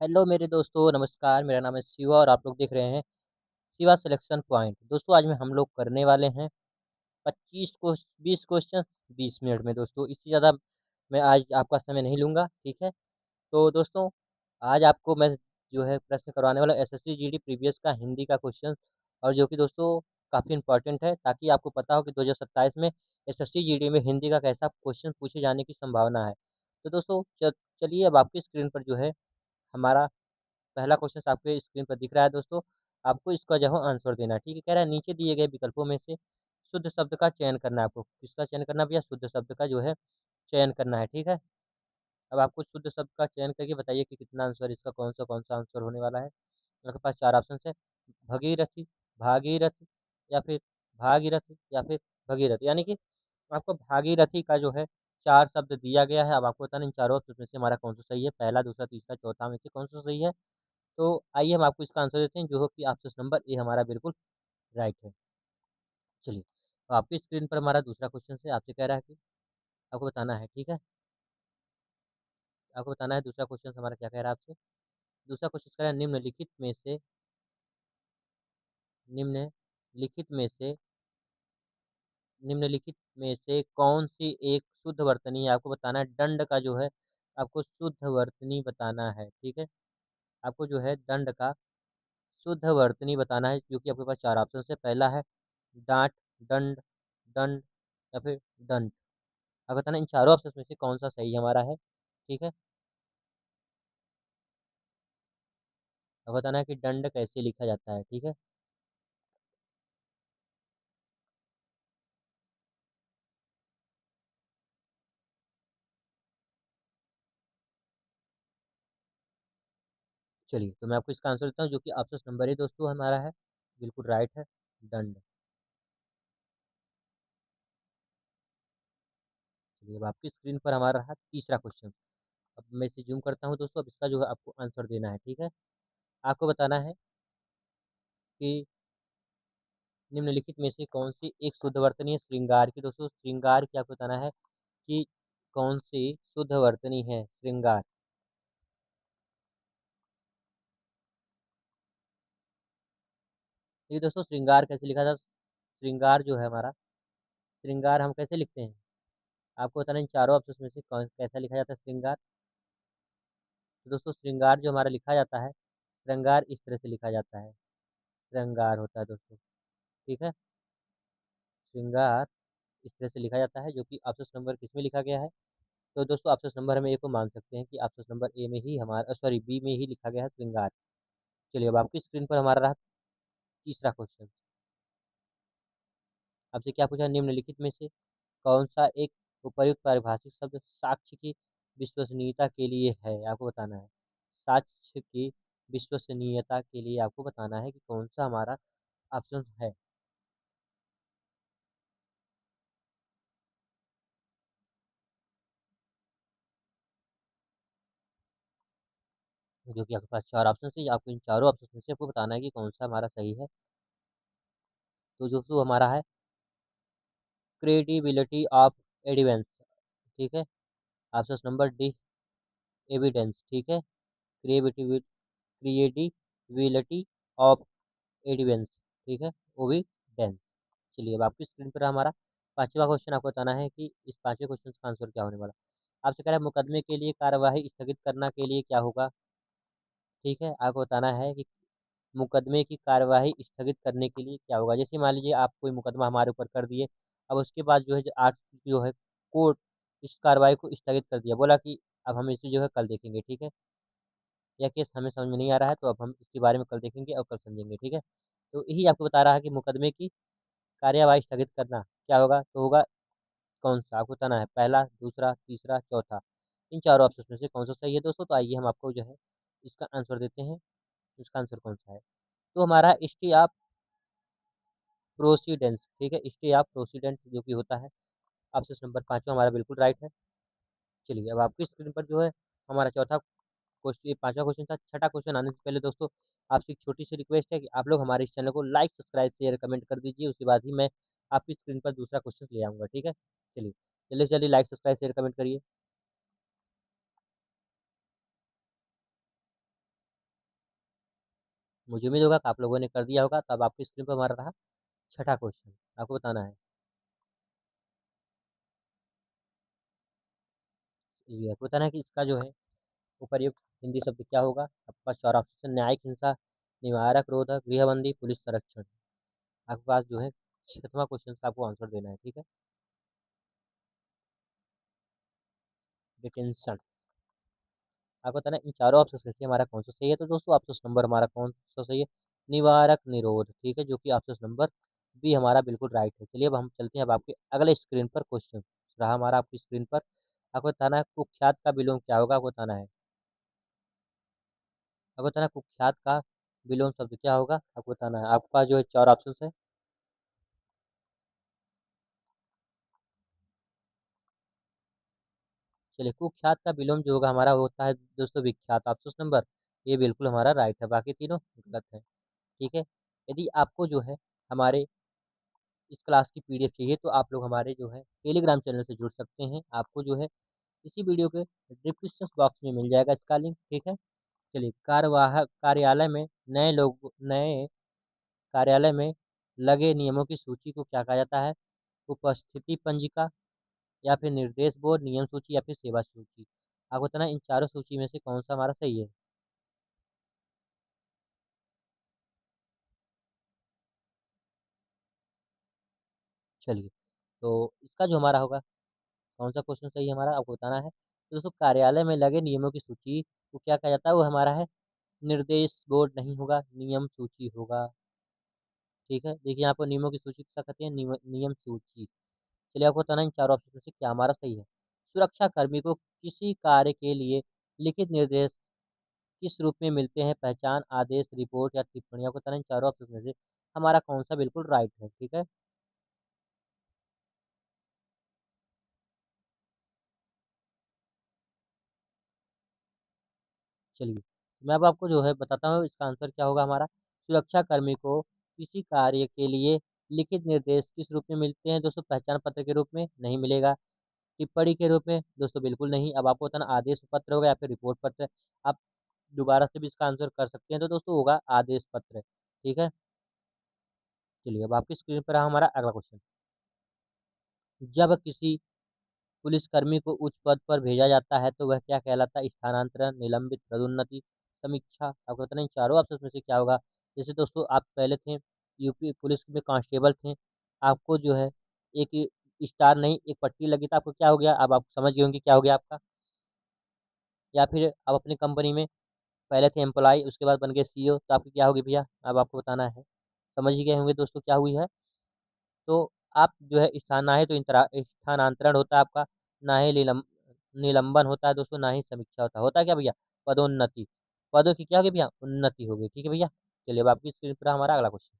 Hello मेरे दोस्तों, नमस्कार। मेरा नाम है शिवा और आप लोग देख रहे हैं शिवा सिलेक्शन पॉइंट। दोस्तों, आज में हम लोग करने वाले हैं 25 को 20 क्वेश्चन 20 मिनट में दोस्तों। इससे ज़्यादा मैं आज आपका समय नहीं लूँगा, ठीक है? तो दोस्तों, आज आपको मैं जो है प्रश्न करवाने वाला एसएससी जीडी प्रीवियस का हिंदी का क्वेश्चन, और जो कि दोस्तों काफ़ी इम्पोर्टेंट है, ताकि आपको पता हो कि 2027 में एसएससी जीडी में हिंदी का कैसा क्वेश्चन पूछे जाने की संभावना है। तो दोस्तों चलिए, अब आपकी स्क्रीन पर जो है हमारा पहला क्वेश्चन आपके स्क्रीन पर दिख रहा है दोस्तों। आपको इसका जो है आंसर देना है, ठीक है? कह रहा है नीचे दिए गए विकल्पों में से शुद्ध शब्द का चयन करना है आपको। किसका चयन करना है भैया? शुद्ध शब्द का जो है चयन करना है, ठीक है? अब आपको शुद्ध शब्द का चयन करके बताइए कि कितना आंसर इसका कौन-सा आंसर होने वाला है। आपके पास 4 ऑप्शंस है। भगीरथी, भागीरथ या फिर भागीरथ या फिर भगीरथ। यानी कि आपको भागीरथी का जो है 4 शब्द दिया गया है। अब आपको बताना है इन चारों ऑप्शन में से हमारा कौन-सा सही है। पहला, दूसरा, तीसरा, चौथा में से कौन-सा सही है? तो आइए हम आपको इसका आंसर देते हैं, जो कि ऑप्शन नंबर ए हमारा बिल्कुल राइट है। चलिए, तो आपकी स्क्रीन पर हमारा दूसरा क्वेश्चन है, आपसे कह रहा है कि आपको बताना है, ठीक है? आपको बताना है दूसरा क्वेश्चन हमारा क्या कह रहा है आपसे। दूसरा क्वेश्चन कह रहा है निम्नलिखित में से निम्नलिखित में से कौन-सी एक शुद्ध वर्तनी है? आपको बताना है दंड का जो है आपको शुद्ध वर्तनी बताना है, ठीक है? आपको जो है दंड का शुद्ध वर्तनी बताना है, जो कि आपके पास 4 ऑप्शंस है। पहला है डाँट, दंड, दंड या फिर दंड। अब बताना इन चारों ऑप्शंस में से कौन-सा सही हमारा है, ठीक है? अब बताना है कि दंड कैसे लिखा जाता है, ठीक है? चलिए, तो मैं आपको इसका आंसर देता हूँ, जो कि ऑप्शन नंबर ए दोस्तों हमारा है, बिल्कुल राइट है, दंड। चलिए, अब आपकी स्क्रीन पर हमारा रहा तीसरा क्वेश्चन। अब मैं इसे ज़ूम करता हूँ दोस्तों, अब इसका जो है आपको आंसर देना है, ठीक है? आपको बताना है कि निम्नलिखित में से कौन-सी एक शुद्ध वर्तनी है श्रृंगार की। दोस्तों, श्रृंगार की आपको बताना है कि कौन-सी शुद्ध वर्तनी है श्रृंगार। देखिए दोस्तों, श्रृंगार कैसे लिखा था? श्रृंगार जो है हमारा, श्रृंगार हम कैसे लिखते हैं? आपको बताना है इन चारों ऑप्शंस में से कौन कैसा लिखा जाता है श्रृंगार? तो दोस्तों, श्रृंगार जो हमारा लिखा जाता है, श्रृंगार इस तरह से लिखा जाता है, श्रृंगार होता है दोस्तों, ठीक है? श्रृंगार इस तरह से लिखा जाता है, जो कि ऑप्शन नंबर किसमें लिखा गया है? तो दोस्तों, ऑप्शन नंबर हम ए को मान सकते हैं कि ऑप्शन नंबर ए में ही हमारा सॉरी बी में ही लिखा गया है श्रृंगार। चलिए, अब आपकी स्क्रीन पर हमारा रहा तीसरा क्वेश्चन। आपसे क्या पूछा? निम्नलिखित में से कौन-सा एक उपर्युक्त पारिभाषिक शब्द साक्ष्य की विश्वसनीयता के लिए है? आपको बताना है। साक्ष्य की विश्वसनीयता के लिए आपको बताना है कि कौन-सा हमारा ऑप्शन है, जो कि आपके पास 4 ऑप्शन है। आपको इन चारों ऑप्शन में से आपको बताना है कि कौन-सा हमारा सही है। तो दोस्तों, हमारा है क्रेडिबिलिटी ऑफ एविडेंस, ठीक है? ऑप्शन नंबर डी, एविडेंस, ठीक है? क्रिएटिवि क्रिएडिबिलिटी ऑफ एविडेंस, ठीक है? ओविडेंस। चलिए, अब आपकी स्क्रीन पर हमारा 5वां क्वेश्चन आपको बताना है कि इस 5वें क्वेश्चन का आंसर क्या होने वाला है। आपसे कह रहा है मुकदमे के लिए कार्यवाही स्थगित करना के लिए क्या होगा? ठीक है? आपको बताना है कि मुकदमे की कार्यवाही स्थगित करने के लिए क्या होगा? जैसे मान लीजिए आप कोई मुकदमा हमारे ऊपर कर दिए, अब उसके बाद जो है आज जो है कोर्ट इस कार्रवाई को स्थगित कर दिया, बोला कि अब हम इसे जो है कल देखेंगे, ठीक है? यह केस हमें समझ में नहीं आ रहा है, तो अब हम इसके बारे में कल देखेंगे और कल समझेंगे, ठीक है? तो यही आपको बता रहा है कि मुकदमे की कार्यवाही स्थगित करना क्या होगा? तो होगा कौन-सा? आपको बताना है पहला, दूसरा, तीसरा, चौथा। इन चारों ऑप्शंस में से कौन-सा सही है दोस्तों? तो आइए हम आपको जो है इसका आंसर देते हैं, इसका आंसर कौन-सा है? तो हमारा स्टे ऑफ प्रोसीडेंस, ठीक है? स्टे ऑफ प्रोसीडेंस जो कि होता है ऑप्शन नंबर 5वां हमारा बिल्कुल राइट है। चलिए, अब आपकी स्क्रीन पर जो है हमारा चौथा क्वेश्चन 5वां क्वेश्चन था। छठा क्वेश्चन आने से पहले दोस्तों, आपसे एक छोटी-सी रिक्वेस्ट है कि आप लोग हमारे इस चैनल को लाइक, सब्सक्राइब, शेयर, कमेंट कर दीजिए। उसके बाद ही मैं आपकी स्क्रीन पर दूसरा क्वेश्चन ले आऊँगा, ठीक है? चलिए, जल्दी से जल्दी लाइक, सब्सक्राइब, शेयर, कमेंट करिए। मुझे उम्मीद होगा कि आप लोगों ने कर दिया होगा। तब आपकी स्क्रीन पर हमारा रहा छठा क्वेश्चन, आपको बताना है। ये आपको बताना है कि इसका जो है उपर्युक्त हिंदी शब्द क्या होगा? आपके पास 4 ऑप्शन न्यायिक हिंसा, निवारक रोध, गृहबंदी, पुलिस संरक्षण। आपके पास जो है 6वां क्वेश्चन का आपको आंसर देना है, ठीक है? डिटेंशन। आपको बताना है इन चारों ऑप्शन में से हमारा कौन-सा सही है? तो दोस्तों ऑप्शन नंबर हमारा कौन-सा सही है? निवारक निरोध, ठीक है? जो कि ऑप्शन नंबर बी हमारा बिल्कुल राइट है। चलिए अब हम चलते हैं अब आपके अगले स्क्रीन पर क्वेश्चन रहा हमारा आपकी स्क्रीन पर। आपको बताना है कुख्यात का विलोम क्या होगा? आपको बताना है। आपको बताना है कुख्यात का विलोम शब्द क्या होगा? आपको बताना है। आपके पास जो है 4 ऑप्शंस हैं। चलिए कुख्यात का विलोम जो होगा हमारा वो होता है दोस्तों विख्यात। ऑप्शन नंबर ये बिल्कुल हमारा राइट है, बाकी तीनों गलत हैं, ठीक है? यदि आपको जो है हमारे इस क्लास की पीडीएफ चाहिए तो आप लोग हमारे जो है टेलीग्राम चैनल से जुड़ सकते हैं। आपको जो है इसी वीडियो के डिस्क्रिप्शन बॉक्स में मिल जाएगा इसका लिंक, ठीक है? चलिए कार्यवाहक कार्यालय में नए कार्यालय में लगे नियमों की सूची को क्या कहा जाता है? उपस्थिति पंजिका या फिर निर्देश बोर्ड, नियम सूची या फिर सेवा सूची। आपको बताना है इन चारों सूची में से कौन-सा हमारा सही है? चलिए, तो इसका जो हमारा होगा कौन-सा क्वेश्चन सही है हमारा आपको बताना है। तो दोस्तों कार्यालय में लगे नियमों की सूची को क्या कहा जाता है? वो हमारा है निर्देश बोर्ड नहीं होगा, नियम सूची होगा, ठीक है? देखिए यहाँ पर नियमों की सूची को क्या कहते हैं? नियम सूची। चलिए आपको बताना है इन चारों ऑप्शन में से क्या हमारा सही है। सुरक्षाकर्मी को किसी कार्य के लिए लिखित निर्देश किस रूप में मिलते हैं? पहचान, आदेश, रिपोर्ट या टिप्पणी? आपको बताना है इन चारों ऑप्शन में से हमारा कौन-सा बिल्कुल राइट है, ठीक है? चलिए, मैं अब आपको जो है बताता हूँ इसका आंसर क्या होगा हमारा। सुरक्षाकर्मी को किसी कार्य के लिए लिखित निर्देश किस रूप में मिलते हैं? दोस्तों पहचान पत्र के रूप में नहीं मिलेगा, टिप्पणी के रूप में दोस्तों बिल्कुल नहीं। अब आपको बताना आदेश पत्र होगा या फिर रिपोर्ट पत्र। आप दोबारा से भी इसका आंसर कर सकते हैं, तो दोस्तों होगा आदेश पत्र, ठीक है? चलिए अब आपकी स्क्रीन पर रहा हमारा अगला क्वेश्चन। जब किसी पुलिसकर्मी को उच्च पद पर भेजा जाता है तो वह क्या कहलाता है? स्थानांतरण, निलंबित, पदोन्नति, समीक्षा। आपको बताना है इन चारों ऑप्शन में से क्या होगा? जैसे दोस्तों आप पहले थे यूपी पुलिस में कांस्टेबल थे, आपको जो है एक स्टार नहीं एक पट्टी लगी तो आपको क्या हो गया? अब आप समझ गए होंगे क्या हो गया आपका? या फिर आप अपनी कंपनी में पहले थे एम्प्लॉयी उसके बाद बन गए सीईओ तो आपकी क्या होगी भैया? अब आपको बताना है। समझ ही गए होंगे दोस्तों क्या हुई है? तो आप जो है ना ही तो स्थानांतरण होता है आपका, ना ही निलंबन होता है दोस्तों, ना ही समीक्षा होता है। होता है क्या भैया? पदोन्नति। पदों की क्या होगी भैया? उन्नति होगी, ठीक है भैया? चलिए अब आपकी स्क्रीन पर हमारा अगला क्वेश्चन।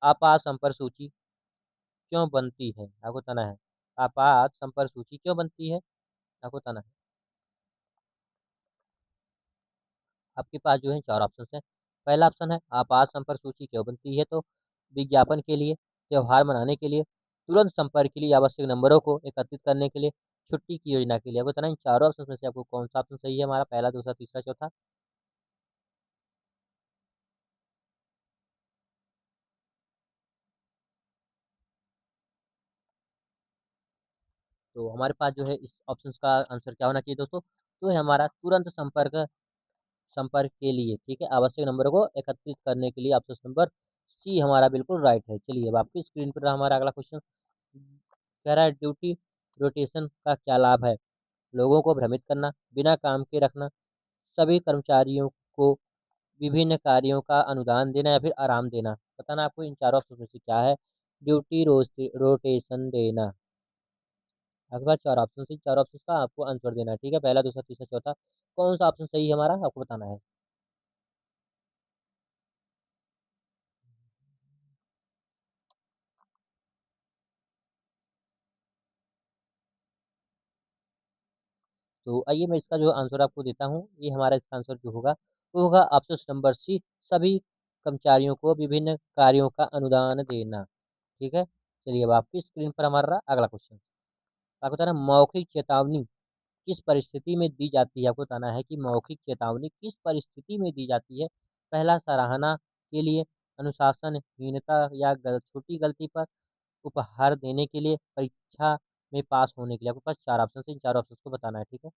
आपात संपर्क सूची क्यों बनती है? आपको बताना है। आपात संपर्क सूची क्यों बनती है? आपको बताना है। आपके पास जो है 4 ऑप्शंस हैं। पहला ऑप्शन है आपात संपर्क सूची क्यों बनती है? तो विज्ञापन के लिए, त्योहार मनाने के लिए, तुरंत संपर्क के लिए, आवश्यक नंबरों को एकत्रित करने के लिए, छुट्टी की योजना के लिए। आपको बताना है इन चारों ऑप्शन में से आपको कौन-सा ऑप्शन सही है हमारा पहला, दूसरा, तीसरा, चौथा? तो हमारे पास जो है इस ऑप्शंस का आंसर क्या होना चाहिए दोस्तों? तो ये हमारा तुरंत संपर्क संपर्क के लिए, ठीक है? आवश्यक नंबरों को एकत्रित करने के लिए ऑप्शन नंबर सी हमारा बिल्कुल राइट है। चलिए अब आपकी स्क्रीन पर हमारा अगला क्वेश्चन कह रहा है ड्यूटी रोटेशन का क्या लाभ है? लोगों को भ्रमित करना, बिना काम के रखना, सभी कर्मचारियों को विभिन्न कार्यों का अनुदान देना या फिर आराम देना। बताना आपको इन चारों ऑप्शन में से क्या है? ड्यूटी रोटेशन देना। आपके पास 4 ऑप्शन है, 4 ऑप्शन का आपको आंसर देना है, ठीक है? पहला, दूसरा, तीसरा, चौथा। कौन-सा ऑप्शन सही है हमारा आपको बताना है। तो आइए मैं इसका जो आंसर आपको देता हूँ, ये हमारा इसका आंसर जो होगा, वो होगा ऑप्शन नंबर सी, सभी कर्मचारियों को विभिन्न कार्यों का अनुदान देना, ठीक है? चलिए अब आपकी स्क्रीन पर हमारा अगला क्वेश्चन। आपको बताना है मौखिक चेतावनी किस परिस्थिति में दी जाती है? आपको बताना है कि मौखिक चेतावनी किस परिस्थिति में दी जाती है? पहला सराहना के लिए, अनुशासनहीनता या छोटी गलती पर उपहार देने के लिए, परीक्षा में पास होने के लिए। आपके पास 4 ऑप्शन है, इन 4 ऑप्शंस को बताना है, ठीक है?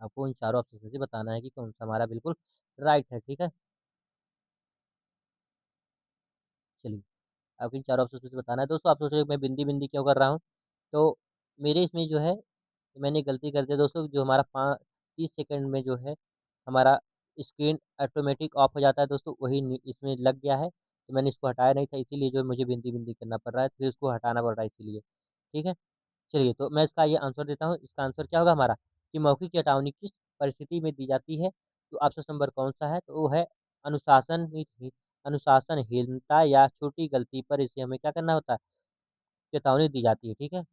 आपको इन चारों ऑप्शन में से बताना है कि कौन-सा हमारा बिल्कुल राइट है, ठीक है? चलिए, आपको इन चारों ऑप्शन में से बताना है। दोस्तों आप सोच रहे हो मैं बिंदी-बिंदी क्यों कर रहा हूँ? तो मेरे इसमें जो है मैंने गलती कर दिया दोस्तों, जो हमारा 30 सेकंड में जो है हमारा स्क्रीन ऑटोमेटिक ऑफ हो जाता है दोस्तों, वही इसमें लग गया है। तो मैंने इसको हटाया नहीं था, इसीलिए जो मुझे बिंदी-बिंदी करना पड़ रहा है, फिर इसको हटाना पड़ रहा है इसीलिए। ठीक है? चलिए, तो मैं इसका ये आंसर देता हूँ। इसका आंसर क्या होगा हमारा कि मौखिक चेतावनी किस परिस्थिति में दी जाती है? तो ऑप्शन नंबर कौन-सा है? तो वो है अनुशासनहीनता या छोटी गलती पर इसे हमें क्या करना होता है? चेतावनी दी जाती है, ठीक है?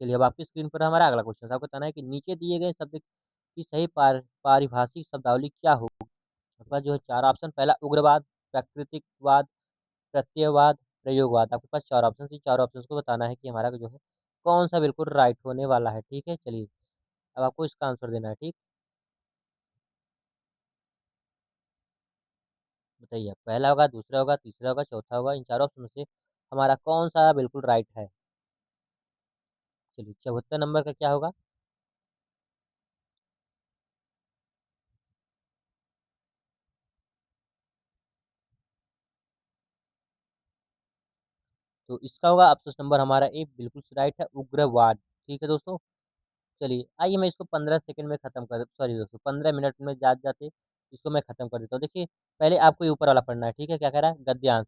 चलिए, अब आपकी स्क्रीन पर हमारा अगला क्वेश्चन है। आपको बताना है कि नीचे दिए गए शब्द की सही पारिभाषिक शब्दावली क्या होगी? आपके पास जो है 4 ऑप्शन, पहला उग्रवाद, प्राकृतिकवाद, प्रत्ययवाद, प्रयोगवाद। आपके पास 4 ऑप्शन हैं, 4 ऑप्शंस को बताना है कि हमारा जो है कौन-सा बिल्कुल राइट होने वाला है, ठीक है? चलिए, अब आपको इसका आंसर देना है, ठीक? बताइए आप, पहला होगा, दूसरा होगा, तीसरा होगा, चौथा होगा, इन चारों ऑप्शन में से हमारा कौन-सा बिल्कुल राइट है? चलिए, 74 नंबर का क्या होगा? तो इसका होगा ऑप्शन नंबर हमारा ए बिल्कुल राइट है, उग्रवाद। ठीक है दोस्तों? चलिए, आइए मैं इसको 15 सेकंड में खत्म कर सॉरी दोस्तों 15 मिनट में जाते-जाते इसको मैं खत्म कर देता हूँ। देखिए, पहले आपको ये ऊपर वाला पढ़ना है, ठीक है? क्या कह रहा है? गद्यांश,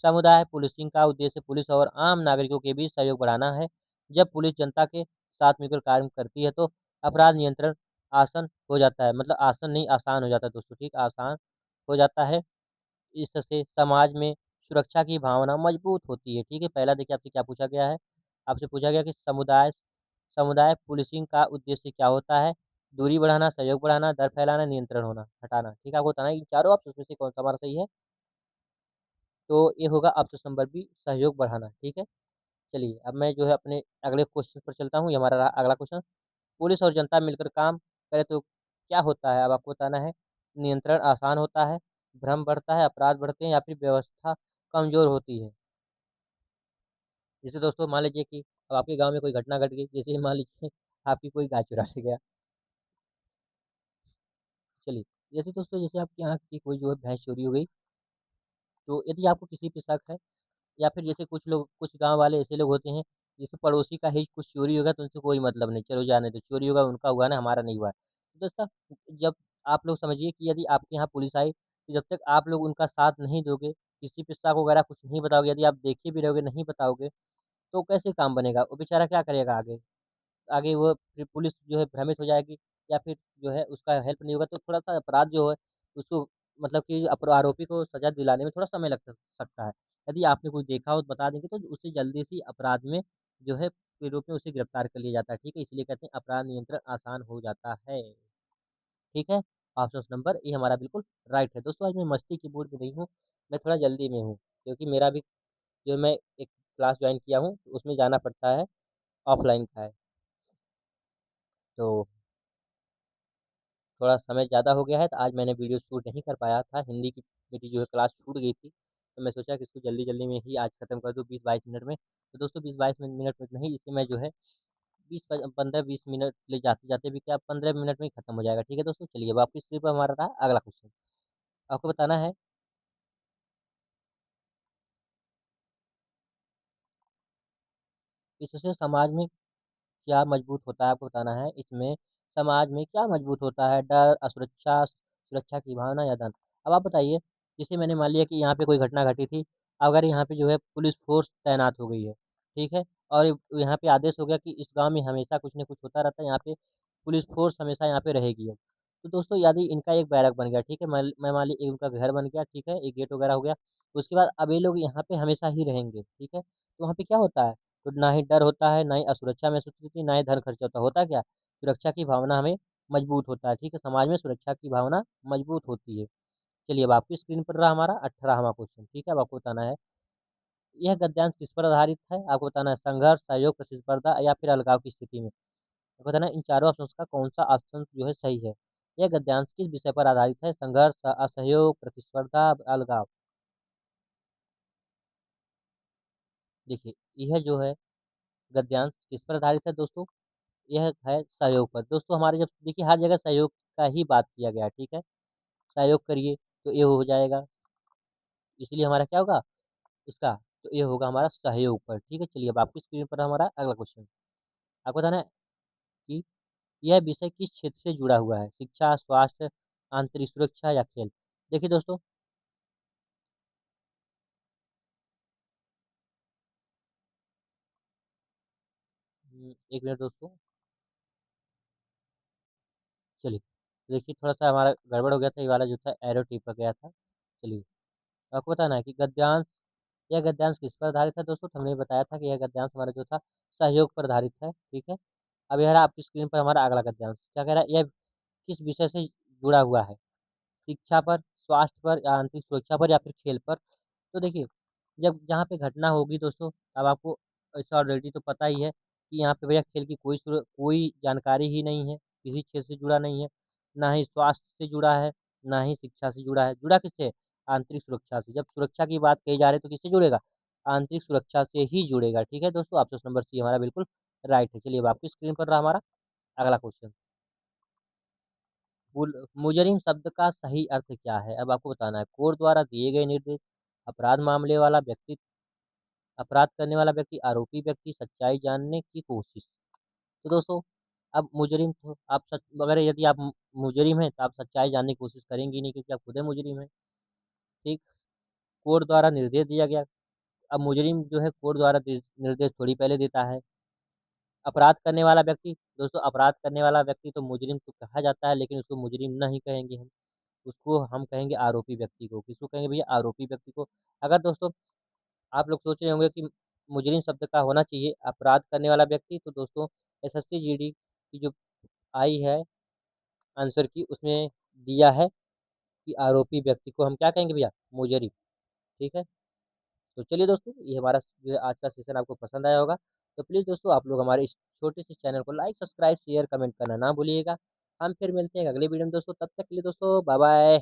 समुदाय पुलिसिंग का उद्देश्य पुलिस और आम नागरिकों के बीच सहयोग बढ़ाना है। जब पुलिस जनता के साथ मिलकर कार्य करती है तो अपराध नियंत्रण आसान हो जाता है, मतलब आसान नहीं आसान हो जाता है दोस्तों, ठीक? आसान हो जाता है। इससे समाज में सुरक्षा की भावना मजबूत होती है, ठीक है? पहला देखिए आपसे क्या पूछा गया है? आपसे पूछा गया कि समुदाय समुदाय पुलिसिंग का उद्देश्य क्या होता है? दूरी बढ़ाना, सहयोग बढ़ाना, डर फैलाना, नियंत्रण होना हटाना। ठीक है? आपको बताना है इन चारों ऑप्शन में से कौन-सा हमारा सही है? तो ये होगा ऑप्शन नंबर बी, सहयोग बढ़ाना। ठीक है? चलिए, अब मैं जो है अपने अगले क्वेश्चन पर चलता हूँ। ये हमारा रहा अगला क्वेश्चन। पुलिस और जनता मिलकर काम करे तो क्या होता है? अब आपको बताना है। नियंत्रण आसान होता है, भ्रम बढ़ता है, अपराध बढ़ते हैं या फिर व्यवस्था कमज़ोर होती है। जैसे दोस्तों मान लीजिए कि अब आपके गाँव में कोई घटना घट गई, जैसे मान लीजिए आपकी कोई गाय चुरा ले गया। चलिए, जैसे दोस्तों जैसे आपके यहाँ की कोई जो है भैंस चोरी हो गई, तो यदि आपको किसी पे शक है या फिर जैसे कुछ लोग कुछ गाँव वाले ऐसे लोग होते हैं, जैसे पड़ोसी का ही कुछ चोरी होगा तो उनसे कोई मतलब नहीं, चलो जाने दो, चोरी होगा उनका हुआ ना, हमारा नहीं हुआ है। तो दोस्तों जब आप लोग समझिए कि यदि आपके यहाँ पुलिस आई, तो जब तक आप लोग उनका साथ नहीं दोगे, किसी पे शक वगैरह कुछ नहीं बताओगे, यदि आप देखे भी रहोगे, नहीं बताओगे, तो कैसे काम बनेगा? वो बेचारा क्या करेगा आगे? आगे वो फिर पुलिस जो है भ्रमित हो जाएगी या फिर जो है उसका हेल्प नहीं होगा तो थोड़ा-सा अपराध जो है उसको मतलब कि आरोपी को सज़ा दिलाने में थोड़ा समय लग सकता है। यदि आपने कुछ देखा हो तो बता देंगे तो उसे जल्दी से अपराध में जो है के रूप में उसे गिरफ्तार कर लिया जाता है, ठीक है? इसलिए कहते हैं अपराध नियंत्रण आसान हो जाता है, ठीक है? ऑप्शन नंबर ए हमारा बिल्कुल राइट है। दोस्तों आज मैं मस्ती की मूड में नहीं हूँ, मैं थोड़ा जल्दी में हूँ क्योंकि मेरा भी जो मैं एक क्लास जॉइन किया हूँ, उसमें जाना पड़ता है, ऑफ़लाइन का है। तो थोड़ा समय ज़्यादा हो गया है, तो आज मैंने वीडियो शूट नहीं कर पाया था। हिंदी की मेरी जो है क्लास छूट गई थी, तो मैं सोचा कि इसको जल्दी-जल्दी में ही आज खत्म कर दूँ 20-22 मिनट में। तो दोस्तों 20-22 मिनट में नहीं, इसे मैं जो है 15-20 मिनट ले जाते-जाते भी क्या 15 मिनट में ही खत्म हो जाएगा। ठीक है दोस्तों? चलिए अब आपकी स्क्रीन पर हमारा रहा अगला क्वेश्चन। आपको बताना है इससे समाज में क्या मजबूत होता है आपको बताना है इसमें समाज में क्या मजबूत होता है? डर, असुरक्षा, सुरक्षा की भावना या धन? अब आप बताइए, जैसे मैंने मान लिया कि यहाँ पे कोई घटना घटी थी, अगर यहाँ पे जो है पुलिस फ़ोर्स तैनात हो गई है, ठीक है? और यहाँ पे आदेश हो गया कि इस गाँव में हमेशा कुछ न कुछ होता रहता है, यहाँ पे पुलिस फ़ोर्स हमेशा यहाँ पे रहेगी अब। तो दोस्तों यदि इनका एक बैरक बन गया, ठीक है? मैं मान ली उनका घर बन गया, ठीक है? एक गेट वगैरह हो गया, उसके बाद अब ये लोग यहाँ पे हमेशा ही रहेंगे, ठीक है? तो वहाँ पे क्या होता है? तो ना ही डर होता है, ना ही असुरक्षा महसूस होती है, ना ही धन खर्च होता है। होता क्या? सुरक्षा की भावना हमें मजबूत होता है, ठीक है? समाज में सुरक्षा की भावना मजबूत होती है। चलिए अब आपकी स्क्रीन पर रहा हमारा 18वाँ क्वेश्चन, ठीक है? अब आपको बताना है, यह गद्यांश किस पर आधारित है? आपको बताना है संघर्ष, सहयोग, प्रतिस्पर्धा या फिर अलगाव की स्थिति में। आपको बताना है इन चारों ऑप्शंस का कौन-सा ऑप्शन जो है सही है। यह गद्यांश किस विषय पर आधारित है? संघर्ष, असहयोग, प्रतिस्पर्धा, अलगाव। देखिए, यह जो है गद्यांश किस पर आधारित है दोस्तों? यह है सहयोग पर। दोस्तों हमारे जब देखिए हर जगह सहयोग का ही बात किया गया है, ठीक है? सहयोग करिए तो ये हो जाएगा, इसलिए हमारा क्या होगा इसका? तो ये होगा हमारा सहयोग पर, ठीक है? चलिए अब आपकी स्क्रीन पर हमारा अगला क्वेश्चन। आपको बताना है कि यह विषय किस क्षेत्र से जुड़ा हुआ है? शिक्षा, स्वास्थ्य, आंतरिक सुरक्षा या खेल? देखिए दोस्तों 1 मिनट दोस्तों, चलिए। देखिए थोड़ा-सा हमारा गड़बड़ हो गया था, ये वाला जो था एरो टिप गया था। चलिए, आपको बताना है कि गद्यांश यह गद्यांश किस पर आधारित है दोस्तों? तो हमने बताया था कि यह गद्यांश हमारा जो था सहयोग पर आधारित है, ठीक है? अब यह रहा आपकी स्क्रीन पर हमारा अगला गद्यांश। क्या कह रहा है? यह किस विषय से जुड़ा हुआ है? शिक्षा पर, स्वास्थ्य पर या आंतरिक सुरक्षा पर या फिर खेल पर? तो देखिए, जब जहाँ पे घटना होगी दोस्तों, अब आपको ऐसा ऑलरेडी तो पता ही है कि यहाँ पे भैया खेल की कोई जानकारी ही नहीं है, किसी क्षेत्र से जुड़ा नहीं है, ना ही स्वास्थ्य से जुड़ा है, ना ही शिक्षा से जुड़ा है। जुड़ा किससे? आंतरिक सुरक्षा से। जब सुरक्षा की बात कही जा रही है तो किससे जुड़ेगा? आंतरिक सुरक्षा से ही जुड़ेगा, ठीक है दोस्तों? ऑप्शन नंबर सी हमारा बिल्कुल राइट है। चलिए अब आपकी स्क्रीन पर रहा हमारा अगला क्वेश्चन। मुजरिम शब्द का सही अर्थ क्या है? अब आपको बताना है। कोर्ट द्वारा दिए गए निर्देश, अपराध मामले वाला व्यक्ति, अपराध करने वाला व्यक्ति, आरोपी व्यक्ति, सच्चाई जानने की कोशिश। तो दोस्तों, अब मुजरिम तो आप सच अगर यदि आप मुजरिम हैं, तो आप सच्चाई जानने की कोशिश करेंगे ही नहीं क्योंकि आप खुद ही मुजरिम हैं, ठीक? कोर्ट द्वारा निर्देश दिया गया। अब मुजरिम जो है कोर्ट द्वारा निर्देश थोड़ी पहले देता है। अपराध करने वाला व्यक्ति, दोस्तों अपराध करने वाला व्यक्ति तो मुजरिम तो कहा जाता है, लेकिन उसको मुजरिम नहीं कहेंगे हम। उसको हम कहेंगे आरोपी व्यक्ति को। किसको कहेंगे भैया? आरोपी व्यक्ति को। अगर दोस्तों आप लोग सोच रहे होंगे कि मुजरिम शब्द का होना चाहिए अपराध करने वाला व्यक्ति, तो दोस्तों एसएससी जीडी की जो आई है आंसर की, उसमें दिया है कि आरोपी व्यक्ति को हम क्या कहेंगे भैया? मुजरिम, ठीक है? तो चलिए दोस्तों, ये हमारा जो है आज का सेशन आपको पसंद आया होगा। तो प्लीज़ दोस्तों आप लोग हमारे इस छोटे से चैनल को लाइक, सब्सक्राइब, शेयर, कमेंट करना ना भूलिएगा। हम फिर मिलते हैं अगले वीडियो में दोस्तों, तब तक के लिए दोस्तों बाय बाय।